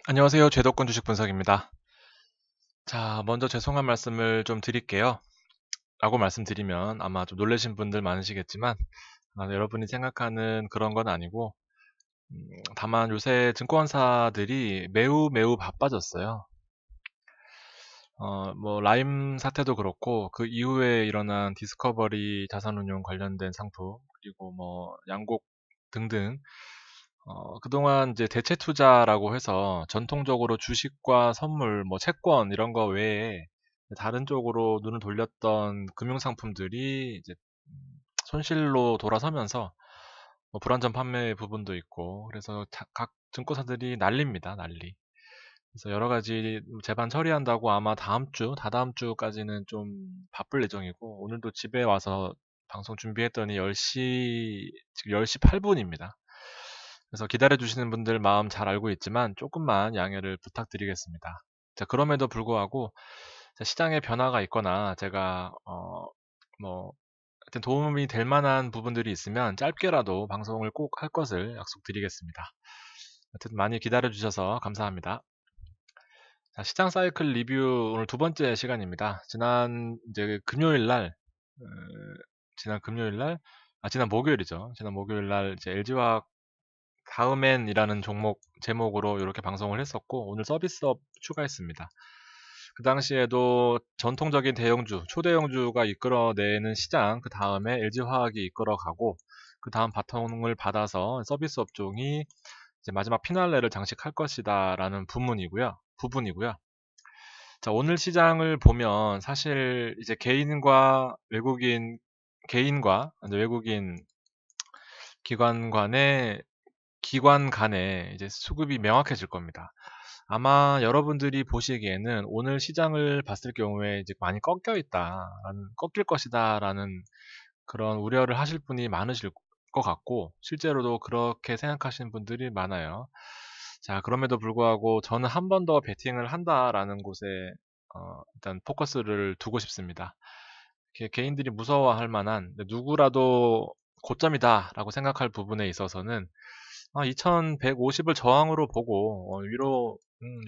안녕하세요. 제도권 주식 분석입니다. 자, 먼저 죄송한 말씀을 좀 드릴게요. 라고 말씀드리면 아마 좀 놀라신 분들 많으시겠지만, 여러분이 생각하는 그런 건 아니고, 다만 요새 증권사들이 매우 매우 바빠졌어요. 뭐, 라임 사태도 그렇고, 그 이후에 일어난 디스커버리 자산운용 관련된 상품, 그리고 뭐, 양곡 등등, 그동안 이제 대체 투자라고 해서 전통적으로 주식과 선물, 뭐 채권 이런 거 외에 다른 쪽으로 눈을 돌렸던 금융상품들이 이제 손실로 돌아서면서 뭐 불안전 판매 부분도 있고 그래서 각 증권사들이 난립니다, 난리. 그래서 여러 가지 재반 처리한다고 아마 다음 주, 다다음 주까지는 좀 바쁠 예정이고 오늘도 집에 와서 방송 준비했더니 10시, 지금 10시 8분입니다. 그래서 기다려주시는 분들 마음 잘 알고 있지만 조금만 양해를 부탁드리겠습니다. 자, 그럼에도 불구하고 시장에 변화가 있거나 제가 뭐 하여튼 도움이 될 만한 부분들이 있으면 짧게라도 방송을 꼭 할 것을 약속드리겠습니다. 하여튼 많이 기다려주셔서 감사합니다. 자, 시장 사이클 리뷰 오늘 두 번째 시간입니다. 지난 이제 금요일 날, 어, 지난 금요일 날, 지난 목요일이죠. 지난 목요일 날 이제 LG화학 다음엔이라는 종목 제목으로 이렇게 방송을 했었고 오늘 서비스업 추가했습니다. 그 당시에도 전통적인 대형주, 초대형주가 이끌어내는 시장, 그 다음에 LG화학이 이끌어가고 그 다음 바통을 받아서 서비스 업종이 이제 마지막 피날레를 장식할 것이다라는 부분이고요. 자, 오늘 시장을 보면 사실 이제 개인과 이제 외국인 기관 간에 이제 수급이 명확해질 겁니다. 아마 여러분들이 보시기에는 오늘 시장을 봤을 경우에 이제 많이 꺾일 것이다라는 그런 우려를 하실 분이 많으실 것 같고, 실제로도 그렇게 생각하시는 분들이 많아요. 자, 그럼에도 불구하고 저는 한 번 더 베팅을 한다라는 곳에 일단 포커스를 두고 싶습니다. 개인들이 무서워할 만한 누구라도 고점이다라고 생각할 부분에 있어서는 2150을 저항으로 보고 위로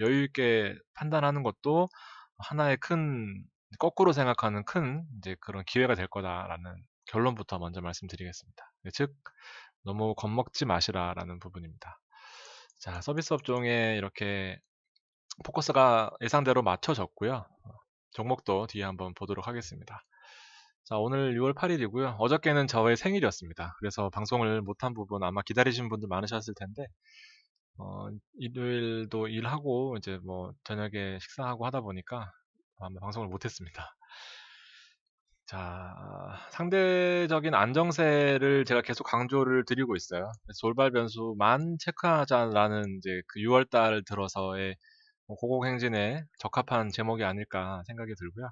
여유 있게 판단하는 것도 하나의 거꾸로 생각하는 큰 이제 그런 기회가 될 거다라는 결론부터 먼저 말씀드리겠습니다. 즉, 너무 겁먹지 마시라라는 부분입니다. 자, 서비스 업종에 이렇게 포커스가 예상대로 맞춰졌고요. 종목도 뒤에 한번 보도록 하겠습니다. 자, 오늘 6월 8일이고요. 어저께는 저의 생일이었습니다. 그래서 방송을 못한 부분 아마 기다리신 분들 많으셨을 텐데, 일요일도 일하고 이제 뭐 저녁에 식사하고 하다 보니까 아마 방송을 못했습니다. 자, 상대적인 안정세를 제가 계속 강조를 드리고 있어요. 그래서 돌발 변수만 체크하자라는 이제 그 6월 달 들어서의 고공행진에 적합한 제목이 아닐까 생각이 들고요.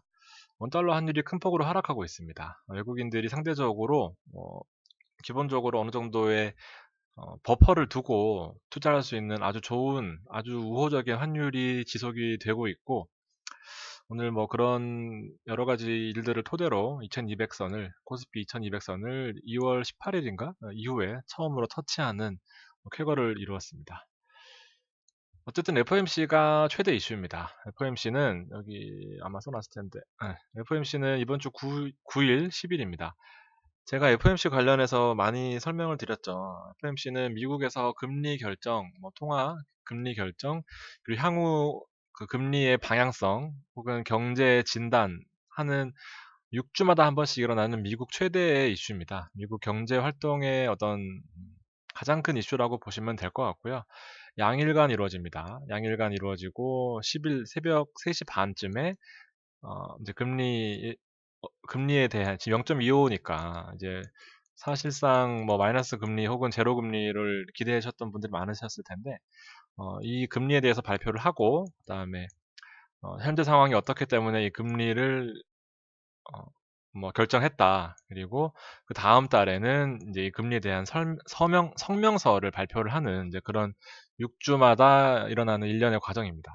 원달러 환율이 큰 폭으로 하락하고 있습니다. 외국인들이 상대적으로 기본적으로 어느 정도의 버퍼를 두고 투자할 수 있는 아주 좋은, 아주 우호적인 환율이 지속이 되고 있고, 오늘 뭐 그런 여러 가지 일들을 토대로 코스피 2200선을 2월 18일인가? 이후에 처음으로 터치하는 쾌거를 이루었습니다. 어쨌든 FOMC가 최대 이슈입니다. FOMC는 여기 아마 써놨을 텐데, FOMC는 이번 주 9일, 10일입니다. 제가 FOMC 관련해서 많이 설명을 드렸죠. FOMC는 미국에서 금리 결정, 뭐 통화 금리 결정, 그리고 향후 그 금리의 방향성 혹은 경제 진단하는 6주마다 한 번씩 일어나는 미국 최대의 이슈입니다. 미국 경제 활동의 어떤 가장 큰 이슈라고 보시면 될 것 같고요. 양일간 이루어집니다. 양일간 이루어지고 10일 새벽 3시 반쯤에 이제 금리에 대한 지금 0.25니까 이제 사실상 뭐 마이너스 금리 혹은 제로 금리를 기대하셨던 분들이 많으셨을 텐데 이 금리에 대해서 발표를 하고 그다음에 현재 상황이 어떻기 때문에 이 금리를 어, 뭐 결정했다. 그리고 그 다음 달에는 이제 이 금리에 대한 성명서를 발표를 하는 이제 그런 6주마다 일어나는 일련의 과정입니다.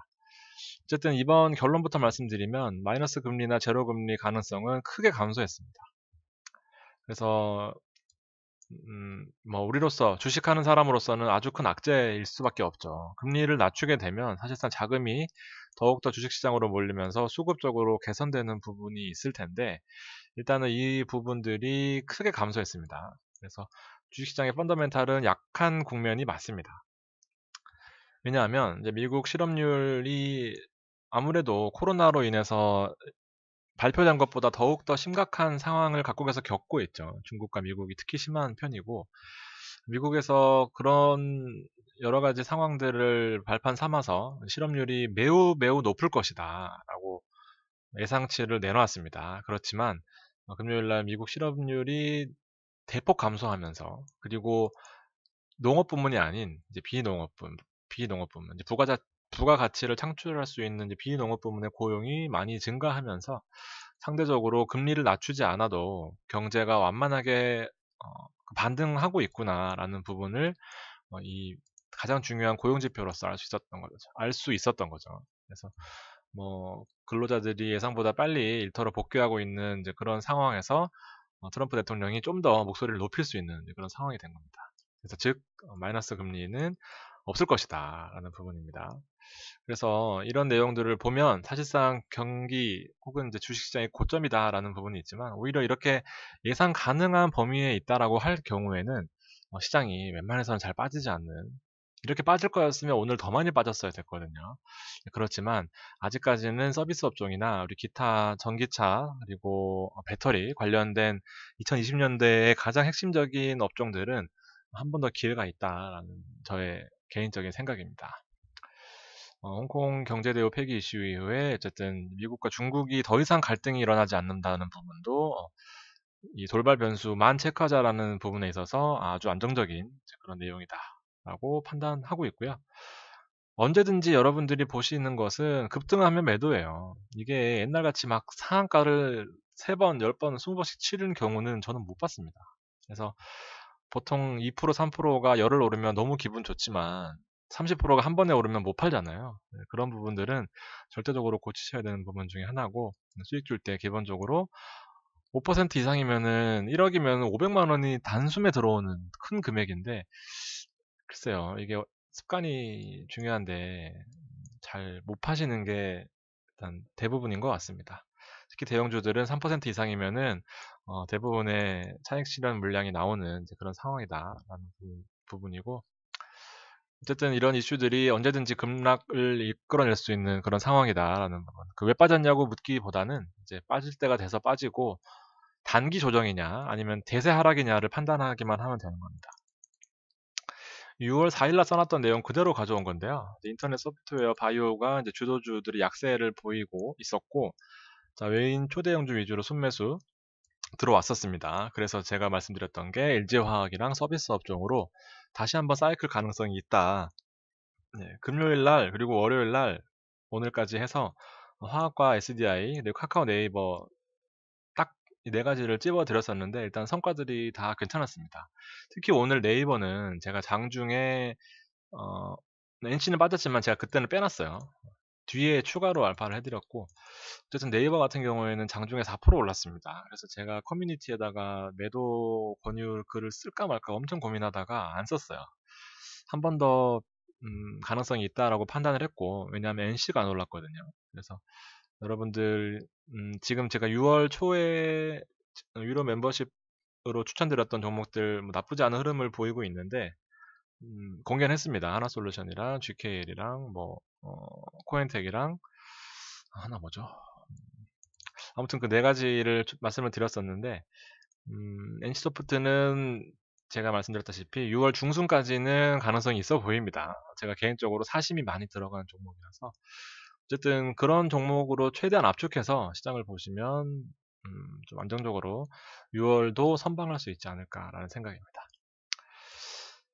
어쨌든 이번 결론부터 말씀드리면 마이너스 금리나 제로 금리 가능성은 크게 감소했습니다. 그래서 뭐 우리로서 주식하는 사람으로서는 아주 큰 악재일 수밖에 없죠. 금리를 낮추게 되면 사실상 자금이 더욱더 주식시장으로 몰리면서 수급적으로 개선되는 부분이 있을 텐데 일단은 이 부분들이 크게 감소했습니다. 그래서 주식시장의 펀더멘탈은 약한 국면이 맞습니다. 왜냐하면 이제 미국 실업률이 아무래도 코로나로 인해서 발표된 것보다 더욱더 심각한 상황을 각국에서 겪고 있죠. 중국과 미국이 특히 심한 편이고, 미국에서 그런 여러 가지 상황들을 발판 삼아서 실업률이 매우 매우 높을 것이다 라고 예상치를 내놓았습니다. 그렇지만 금요일 날 미국 실업률이 대폭 감소하면서 그리고 농업뿐만이 아닌 이제 비농업 부문, 이제 부가가치를 창출할 수 있는 이제 비농업 부문의 고용이 많이 증가하면서 상대적으로 금리를 낮추지 않아도 경제가 완만하게 반등하고 있구나라는 부분을 이 가장 중요한 고용 지표로서 알 수 있었던 거죠. 알 수 있었던 거죠. 그래서 뭐 근로자들이 예상보다 빨리 일터로 복귀하고 있는 이제 그런 상황에서 트럼프 대통령이 좀 더 목소리를 높일 수 있는 그런 상황이 된 겁니다. 그래서 즉 마이너스 금리는 없을 것이다라는 부분입니다. 그래서 이런 내용들을 보면 사실상 경기 혹은 이제 주식시장의 고점이다라는 부분이 있지만 오히려 이렇게 예상 가능한 범위에 있다라고 할 경우에는 시장이 웬만해서는 잘 빠지지 않는 이렇게 빠질 거였으면 오늘 더 많이 빠졌어야 됐거든요. 그렇지만 아직까지는 서비스 업종이나 우리 기타 전기차 그리고 배터리 관련된 2020년대의 가장 핵심적인 업종들은 한 번 더 기회가 있다라는 저의 개인적인 생각입니다. 홍콩 경제대우 폐기 이슈 이후에 어쨌든 미국과 중국이 더 이상 갈등이 일어나지 않는다는 부분도 이 돌발 변수만 체크하자라는 부분에 있어서 아주 안정적인 그런 내용이다라고 판단하고 있고요. 언제든지 여러분들이 보시는 것은 급등하면 매도예요. 이게 옛날같이 막 상한가를 3번, 10번, 20번씩 치는 경우는 저는 못 봤습니다. 그래서 보통 2%, 3%가 열을 오르면 너무 기분 좋지만 30%가 한 번에 오르면 못 팔잖아요. 그런 부분들은 절대적으로 고치셔야 되는 부분 중에 하나고 수익 줄 때 기본적으로 5% 이상이면은 1억이면 500만 원이 단숨에 들어오는 큰 금액인데 글쎄요. 이게 습관이 중요한데 잘 못 파시는 게 일단 대부분인 것 같습니다. 특히 대형주들은 3% 이상이면은 대부분의 차익 실현 물량이 나오는 이제 그런 상황이다라는 부분이고 어쨌든 이런 이슈들이 언제든지 급락을 이끌어낼 수 있는 그런 상황이다라는 부분. 그 왜 빠졌냐고 묻기보다는 이제 빠질 때가 돼서 빠지고 단기 조정이냐 아니면 대세 하락이냐를 판단하기만 하면 되는 겁니다. 6월 4일 날 써놨던 내용 그대로 가져온 건데요. 인터넷 소프트웨어 바이오가 이제 주도주들이 약세를 보이고 있었고, 자, 외인 초대형주 위주로 순매수 들어왔었습니다. 그래서 제가 말씀드렸던 게 LG화학이랑 서비스 업종으로 다시 한번 사이클 가능성이 있다. 네, 금요일 날 그리고 월요일 날 오늘까지 해서 화학과 SDI 그리고 카카오 네이버 딱 이 네 가지를 찝어 드렸었는데 일단 성과들이 다 괜찮았습니다. 특히 오늘 네이버는 제가 장중에 NC는 빠졌지만 제가 그때는 빼놨어요. 뒤에 추가로 알파를 해드렸고 어쨌든 네이버 같은 경우에는 장중에 4% 올랐습니다. 그래서 제가 커뮤니티에다가 매도 권유 글을 쓸까 말까 엄청 고민하다가 안 썼어요. 한 번 더 가능성이 있다라고 판단을 했고 왜냐하면 NC가 안 올랐거든요. 그래서 여러분들 지금 제가 6월 초에 유료 멤버십으로 추천드렸던 종목들 뭐 나쁘지 않은 흐름을 보이고 있는데 공개는 했습니다. 하나솔루션이랑 GKL이랑 뭐 코엔텍이랑 하나 뭐죠? 아무튼 그 네 가지를 말씀을 드렸었는데 NC소프트는 제가 말씀드렸다시피 6월 중순까지는 가능성이 있어 보입니다. 제가 개인적으로 사심이 많이 들어간 종목이라서 어쨌든 그런 종목으로 최대한 압축해서 시장을 보시면 좀 안정적으로 6월도 선방할 수 있지 않을까라는 생각입니다.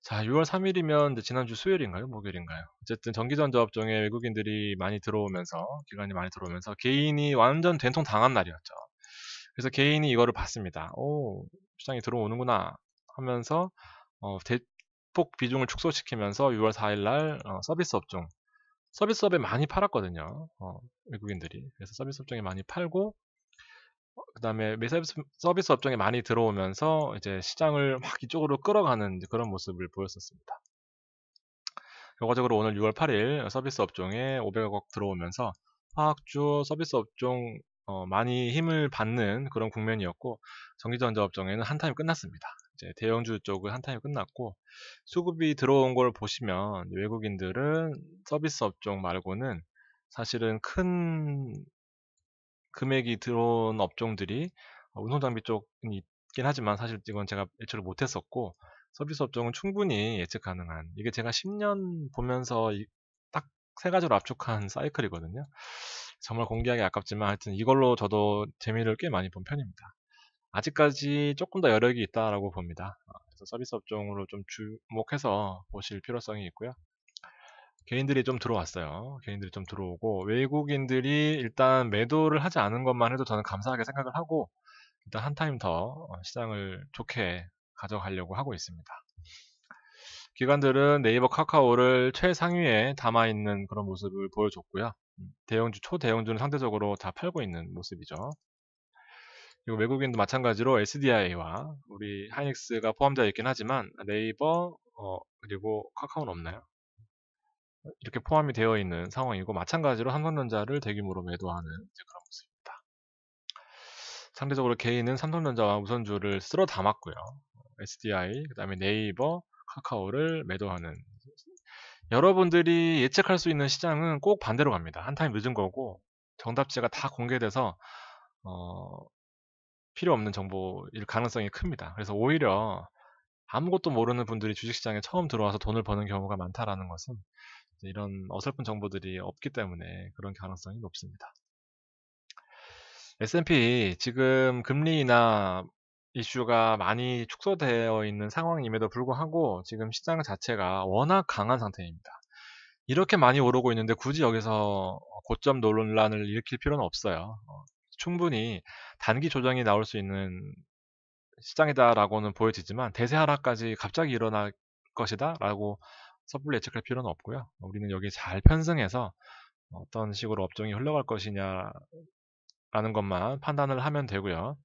자, 6월 3일이면 지난주 수요일인가요? 목요일인가요? 어쨌든 전기전자 업종에 외국인들이 많이 들어오면서, 기관이 많이 들어오면서 개인이 완전 된통 당한 날이었죠. 그래서 개인이 이거를 봤습니다. 오, 시장이 들어오는구나 하면서 대폭 비중을 축소시키면서 6월 4일 날 서비스 업종, 서비스업에 많이 팔았거든요. 외국인들이. 그래서 서비스 업종에 많이 팔고 그다음에 서비스 업종에 많이 들어오면서 이제 시장을 막 이쪽으로 끌어가는 이제 그런 모습을 보였었습니다. 결과적으로 오늘 6월 8일 서비스 업종에 500억 들어오면서 화학주 서비스 업종 많이 힘을 받는 그런 국면이었고, 전기전자 업종에는 한 타임 끝났습니다. 이제 대형주 쪽은 한 타임 끝났고, 수급이 들어온 걸 보시면 외국인들은 서비스 업종 말고는 사실은 큰 금액이 들어온 업종들이 운송장비 쪽이 있긴 하지만 사실 이건 제가 예측을 못했었고, 서비스 업종은 충분히 예측 가능한, 이게 제가 10년 보면서 딱 세 가지로 압축한 사이클이거든요. 정말 공개하기 아깝지만 하여튼 이걸로 저도 재미를 꽤 많이 본 편입니다. 아직까지 조금 더 여력이 있다라고 봅니다. 그래서 서비스 업종으로 좀 주목해서 보실 필요성이 있고요. 개인들이 좀 들어왔어요. 개인들이 좀 들어오고, 외국인들이 일단 매도를 하지 않은 것만 해도 저는 감사하게 생각을 하고, 일단 한 타임 더 시장을 좋게 가져가려고 하고 있습니다. 기관들은 네이버 카카오를 최상위에 담아있는 그런 모습을 보여줬고요. 대형주, 초대형주는 상대적으로 다 팔고 있는 모습이죠. 그리고 외국인도 마찬가지로 SDI와 우리 하이닉스가 포함되어 있긴 하지만 네이버, 그리고 카카오는 없나요? 이렇게 포함이 되어 있는 상황이고, 마찬가지로 삼성전자를 대규모로 매도하는 이제 그런 모습입니다. 상대적으로 개인은 삼성전자와 우선주를 쓸어 담았고요. SDI, 그 다음에 네이버, 카카오를 매도하는, 여러분들이 예측할 수 있는 시장은 꼭 반대로 갑니다. 한 타임 늦은 거고, 정답지가 다 공개돼서 필요 없는 정보일 가능성이 큽니다. 그래서 오히려 아무것도 모르는 분들이 주식시장에 처음 들어와서 돈을 버는 경우가 많다라는 것은 이런 어설픈 정보들이 없기 때문에 그런 가능성이 높습니다. S&P 지금 금리 인하 이슈가 많이 축소되어 있는 상황임에도 불구하고 지금 시장 자체가 워낙 강한 상태입니다. 이렇게 많이 오르고 있는데 굳이 여기서 고점 논란을 일으킬 필요는 없어요. 충분히 단기 조정이 나올 수 있는 시장이다라고는 보여지지만 대세 하락까지 갑자기 일어날 것이다 라고 섣불리 예측할 필요는 없고요. 우리는 여기 잘 편승해서 어떤 식으로 업종이 흘러갈 것이냐라는 것만 판단을 하면 되고요.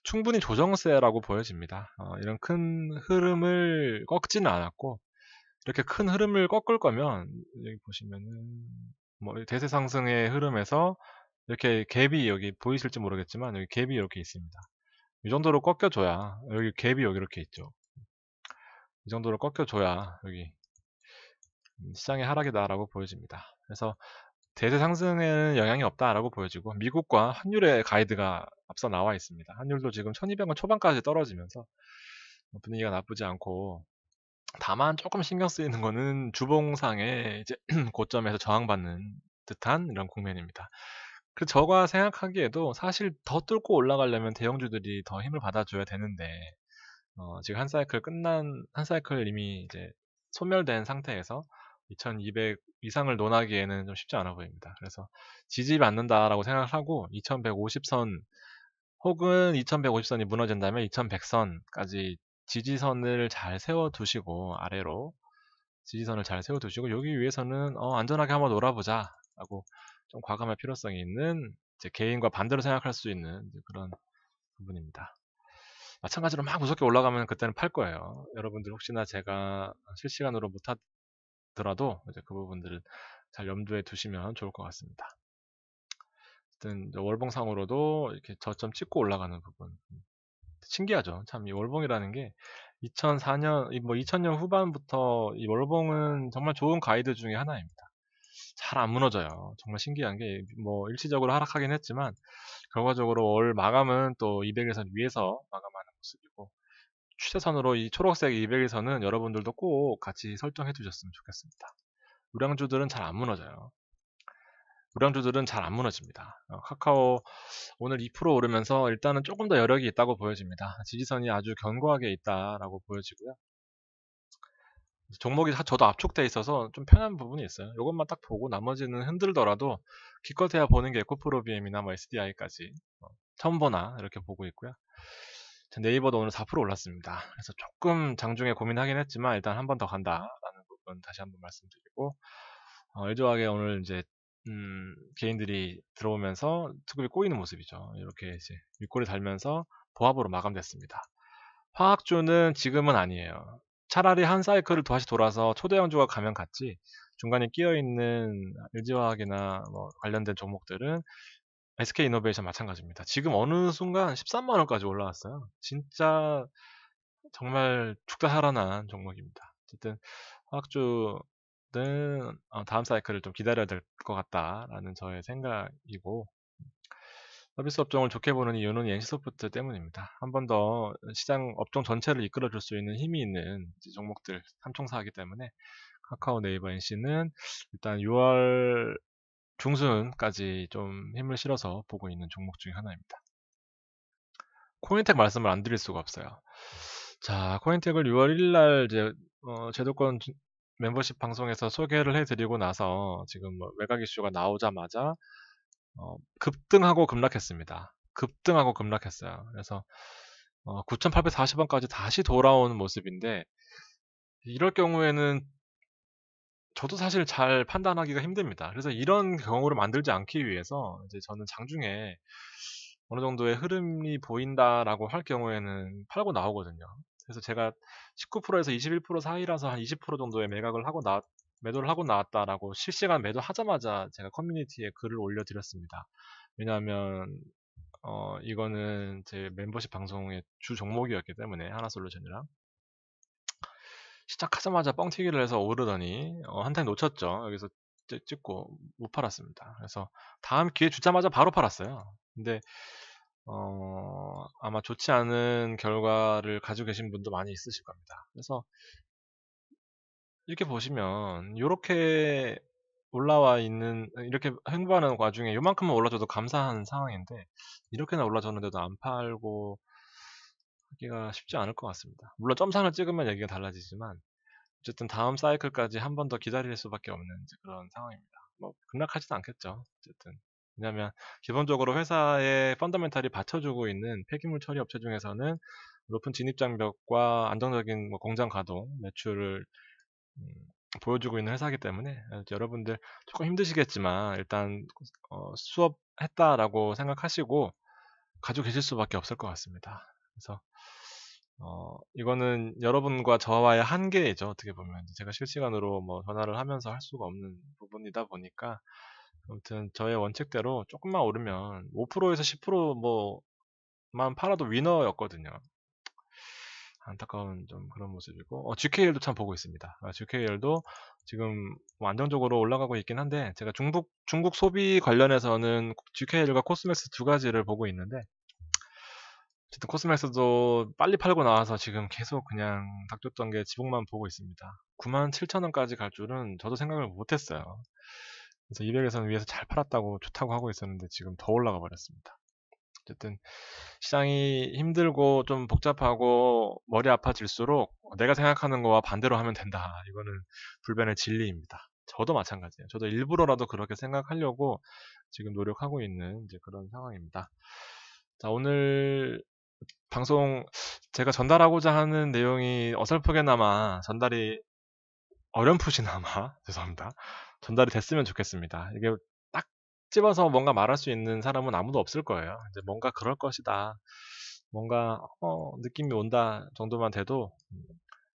충분히 조정세라고 보여집니다. 이런 큰 흐름을 꺾지는 않았고, 이렇게 큰 흐름을 꺾을 거면 여기 보시면은 뭐 대세 상승의 흐름에서 이렇게 갭이 여기 보이실지 모르겠지만 여기 갭이 이렇게 있습니다. 이 정도로 꺾여줘야, 여기 갭이 여기 이렇게 있죠. 이 정도로 꺾여줘야 여기 시장의 하락이다라고 보여집니다. 그래서 대세 상승에는 영향이 없다라고 보여지고, 미국과 환율의 가이드가 앞서 나와 있습니다. 환율도 지금 1200원 초반까지 떨어지면서 분위기가 나쁘지 않고, 다만 조금 신경 쓰이는 거는 주봉상의 이제 고점에서 저항받는 듯한 이런 국면입니다. 그 저가 생각하기에도 사실 더 뚫고 올라가려면 대형주들이 더 힘을 받아줘야 되는데, 지금 한 사이클 이미 이제 소멸된 상태에서 2200 이상을 논하기에는 좀 쉽지 않아 보입니다. 그래서 지지받는다라고 생각을 하고 2150선 혹은 2150선이 무너진다면 2100선까지 지지선을 잘 세워두시고, 아래로 지지선을 잘 세워두시고, 여기 위에서는 안전하게 한번 놀아보자 라고 좀 과감할 필요성이 있는, 이제 개인과 반대로 생각할 수 있는 그런 부분입니다. 마찬가지로 막 무섭게 올라가면 그때는 팔 거예요. 여러분들 혹시나 제가 실시간으로 못하더라도 이제 그 부분들을 잘 염두에 두시면 좋을 것 같습니다. 어쨌든 월봉상으로도 이렇게 저점 찍고 올라가는 부분 신기하죠. 참 이 월봉이라는 게 2004년, 뭐 2000년 후반부터 이 월봉은 정말 좋은 가이드 중에 하나입니다. 잘 안 무너져요. 정말 신기한 게 뭐 일시적으로 하락하긴 했지만 결과적으로 월 마감은 또 200일선 위에서 마감하는 모습이고, 추세선으로 이 초록색 200일선은 여러분들도 꼭 같이 설정해 두셨으면 좋겠습니다. 우량주들은 잘 안 무너져요. 우량주들은 잘 안 무너집니다. 카카오 오늘 2% 오르면서 일단은 조금 더 여력이 있다고 보여집니다. 지지선이 아주 견고하게 있다라고 보여지고요. 종목이 저도 압축돼 있어서 좀 편한 부분이 있어요. 이것만 딱 보고 나머지는 흔들더라도 기껏해야 보는 게 에코프로비엠이나 뭐 SDI까지 처음 보나 이렇게 보고 있고요. 네이버도 오늘 4% 올랐습니다. 그래서 조금 장중에 고민하긴 했지만 일단 한 번 더 간다라는 부분 다시 한번 말씀드리고, 일조하게 오늘 이제 개인들이 들어오면서 수급이 꼬이는 모습이죠. 이렇게 이제 윗골이 달면서 보합으로 마감됐습니다. 화학주는 지금은 아니에요. 차라리 한 사이클을 다시 돌아서 초대형주가 가면 갔지, 중간에 끼어있는 LG화학이나 뭐 관련된 종목들은 SK이노베이션 마찬가지입니다. 지금 어느 순간 13만 원까지 올라왔어요. 진짜 정말 죽다 살아난 종목입니다. 어쨌든 화학주는 다음 사이클을 좀 기다려야 될 것 같다라는 저의 생각이고, 서비스 업종을 좋게 보는 이유는 NC소프트 때문입니다. 한 번 더 시장 업종 전체를 이끌어줄 수 있는 힘이 있는 종목들 삼총사이기 때문에 카카오, 네이버, NC는 일단 6월 중순까지 좀 힘을 실어서 보고 있는 종목 중에 하나입니다. 코인텍 말씀을 안 드릴 수가 없어요. 자, 코인텍을 6월 1일 날 이제 제도권 멤버십 방송에서 소개를 해드리고 나서 지금 뭐 외곽 이슈가 나오자마자 급등하고 급락했습니다. 급등하고 급락했어요. 그래서 9,840원까지 다시 돌아오는 모습인데, 이럴 경우에는 저도 사실 잘 판단하기가 힘듭니다. 그래서 이런 경우를 만들지 않기 위해서 이제 저는 장중에 어느 정도의 흐름이 보인다라고 할 경우에는 팔고 나오거든요. 그래서 제가 19%에서 21% 사이라서 한 20% 정도의 매도를 하고 나왔다라고 실시간 매도하자마자 제가 커뮤니티에 글을 올려드렸습니다. 왜냐하면 이거는 제 멤버십 방송의 주 종목이었기 때문에, 하나솔루션이랑 시작하자마자 뻥튀기를 해서 오르더니 한탕 놓쳤죠. 여기서 찍고 못 팔았습니다. 그래서 다음 기회 주자마자 바로 팔았어요. 근데 아마 좋지 않은 결과를 가지고 계신 분도 많이 있으실 겁니다. 그래서 이렇게 보시면 이렇게 올라와 있는, 이렇게 횡보하는 와중에 요만큼만 올라줘도 감사한 상황인데, 이렇게나 올라줬는데도 안 팔고 하기가 쉽지 않을 것 같습니다. 물론 점산을 찍으면 얘기가 달라지지만 어쨌든 다음 사이클까지 한 번 더 기다릴 수밖에 없는 이제 그런 상황입니다. 뭐 급락하지도 않겠죠. 어쨌든 왜냐하면 기본적으로 회사의 펀더멘탈이 받쳐주고 있는 폐기물 처리 업체 중에서는 높은 진입 장벽과 안정적인 뭐 공장 가동, 매출을 음, 보여주고 있는 회사이기 때문에 여러분들 조금 힘드시겠지만 일단 수업했다라고 생각하시고 가지고 계실 수밖에 없을 것 같습니다. 그래서 이거는 여러분과 저와의 한계이죠. 어떻게 보면 제가 실시간으로 뭐 전화를 하면서 할 수가 없는 부분이다 보니까, 아무튼 저의 원칙대로 조금만 오르면 5%에서 10% 뭐만 팔아도 위너였거든요. 안타까운 좀 그런 모습이고, GKL도 참 보고 있습니다. GKL도 지금 뭐 안정적으로 올라가고 있긴 한데, 제가 중국 소비 관련해서는 GKL과 코스맥스 두 가지를 보고 있는데, 어쨌든 코스맥스도 빨리 팔고 나와서 지금 계속 그냥 닥쳤던 게 지붕만 보고 있습니다. 97,000원까지 갈 줄은 저도 생각을 못했어요. 그래서 200에서는 위에서 잘 팔았다고 좋다고 하고 있었는데 지금 더 올라가 버렸습니다. 어쨌든 시장이 힘들고 좀 복잡하고 머리 아파질수록 내가 생각하는 거와 반대로 하면 된다. 이거는 불변의 진리입니다. 저도 마찬가지예요. 저도 일부러라도 그렇게 생각하려고 지금 노력하고 있는 이제 그런 상황입니다. 자, 오늘 방송 제가 전달하고자 하는 내용이 어설프게나마 전달이 어렴풋이나마 죄송합니다. 전달이 됐으면 좋겠습니다. 이게 딱 집어서 뭔가 말할 수 있는 사람은 아무도 없을 거예요. 이제 뭔가 그럴 것이다, 뭔가 느낌이 온다 정도만 돼도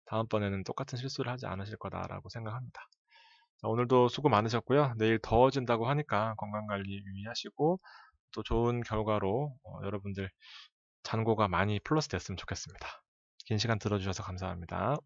다음번에는 똑같은 실수를 하지 않으실 거다라고 생각합니다. 자, 오늘도 수고 많으셨고요. 내일 더워진다고 하니까 건강관리 유의하시고 또 좋은 결과로 여러분들 잔고가 많이 플러스 됐으면 좋겠습니다. 긴 시간 들어주셔서 감사합니다.